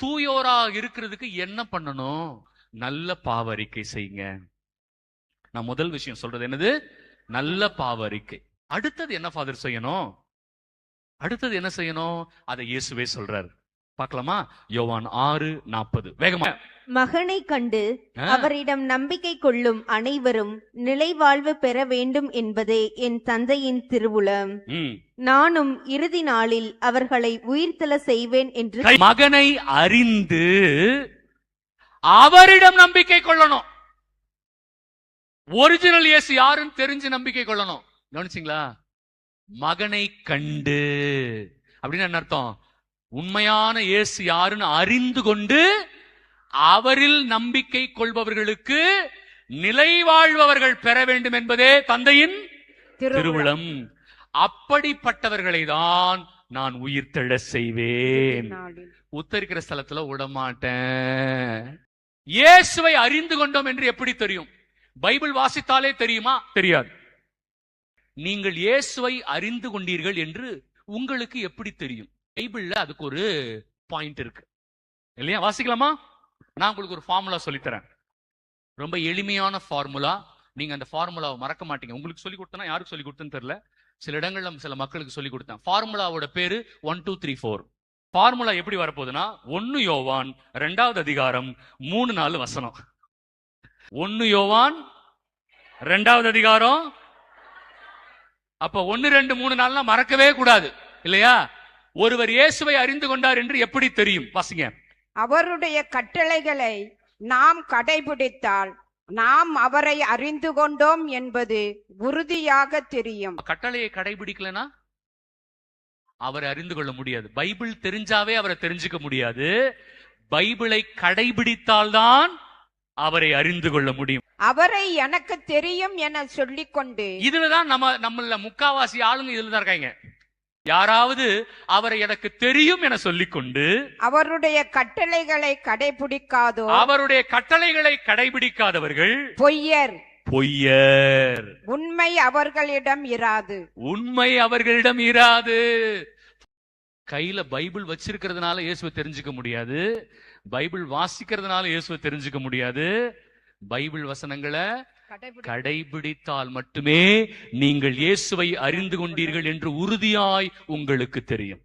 தூயோரா இருக்கிறதுக்கு என்ன பண்ணணும்? நல்ல பாவ அறிக்கை செய்யுங்க. நான் முதல் விஷயம் சொல்றது என்னது? நல்ல பாவ அறிக்கை. அடுத்தது என்ன ஃபாதர் செய்யணும்? அடுத்தது என்ன செய்யணும்? அதை இயேசுவே சொல்றாரு. பார்க்கலாமா? யோவான் 6:40. வேகமா. மகனை கண்டு அவரிடம் நம்பிக்கை கொள்ளும் அனைவரும் நிலை வாழ்வு பெற வேண்டும் என்பதே என் தந்தையின் திருவுளம். நானும் இறுதி நாளில் அவர்களை உயிர்த்தெழ செய்வேன் என்று. மகனை அறிந்து அவரிடம் நம்பிக்கை கொள்ளணும். ஒரிஜினல் இயேசு யாருன்னு தெரிஞ்சு நம்பிக்கை கொள்ளணும். கவனிச்சிங்களா? மகனை கண்டு அப்படின்னு என்ன அர்த்தம்? உண்மையான இயேசு யாருன்னு அறிந்து கொண்டு அவரில் நம்பிக்கை கொள்பவர்களுக்கு நிலை வாழ்பவர்கள் பெற வேண்டும் என்பதே தந்தையின் திருவுளம். அப்படிப்பட்டவர்களை தான் நான் உயிர்த்தெழ செய்வேன். உத்தரிக்கிற ஸ்தலத்துல விடமாட்டேன். இயேசுவை அறிந்து கொண்டோம் என்று எப்படி தெரியும்? பைபிள் வாசித்தாலே தெரியுமா? தெரியாது. நீங்கள் இயேசுவை அறிந்து கொண்டீர்கள் என்று உங்களுக்கு எப்படி தெரியும்? பைபிள்ல அதுக்கு ஒரு பாயிண்ட் இருக்கு இல்லையா? வாசிக்கலாமா? நான் உங்களுக்கு ஒரு ஃபார்முலா சொல்லித்தரேன். ரொம்ப எளிமையான ஃபார்முலா. நீங்க அந்த ஃபார்முலாவை மறக்க மாட்டீங்க. உங்களுக்கு சொல்லி கொடுத்தனா யாருக்கு சொல்லி கொடுத்தேன்னு தெரியல. சில இடங்கள்ல சில மக்களுக்கு சொல்லி கொடுத்தேன். ஃபார்முலாவோட பேரு 1 2 3 4. ஃபார்முலா எப்படி வரப்போகுதுன்னா 1 யோவான் 2வது அதிகாரம் 3-4 வசனம். 1 யோவான் 2வது அதிகாரம். அப்ப 1 2 3 4 மறக்கவே கூடாது இல்லையா? ஒருவர் இயேசுவை அறிந்து கொண்டார் என்று எப்படி தெரியும்? வாசிங்க. அவருடைய கட்டளைகளை நாம் கடைபிடித்தால் நாம் அவரை அறிந்து கொண்டோம் என்பது உறுதியாக தெரியும். கட்டளையை கடைபிடிக்கலனா அவரை அறிந்து கொள்ள முடியாது. பைபிள் தெரிஞ்சாவே அவரை தெரிஞ்சுக்க முடியாது. பைபிளை கடைபிடித்தால்தான் அவரை அறிந்து கொள்ள முடியும். அவரை எனக்கு தெரியும் என சொல்லிக்கொண்டு, இதுலதான் நம்மள முக்காவாசி ஆளுங்க இதுலதான் இருக்காங்க. யாராவது அவரை எனக்கு தெரியும் என சொல்லிக்கொண்டு அவருடைய கட்டளைகளை கடைபிடிக்காதோ, அவருடைய கட்டளைகளை கடைபிடிக்காதவர்கள் பொய்யர். உண்மை அவர்களிடம் இராது. உண்மை அவர்களிடம் இராது. கையில பைபிள் வச்சிருக்கிறதுனால இயேசுவை தெரிஞ்சுக்க முடியாது. பைபிள் வாசிக்கிறதுனால இயேசுவை தெரிஞ்சுக்க முடியாது. பைபிள் வசனங்களை கடைபிடித்தால் மட்டுமே நீங்கள் இயேசுவை அறிந்து கொண்டீர்கள் என்று உறுதியாய் உங்களுக்கு தெரியும்.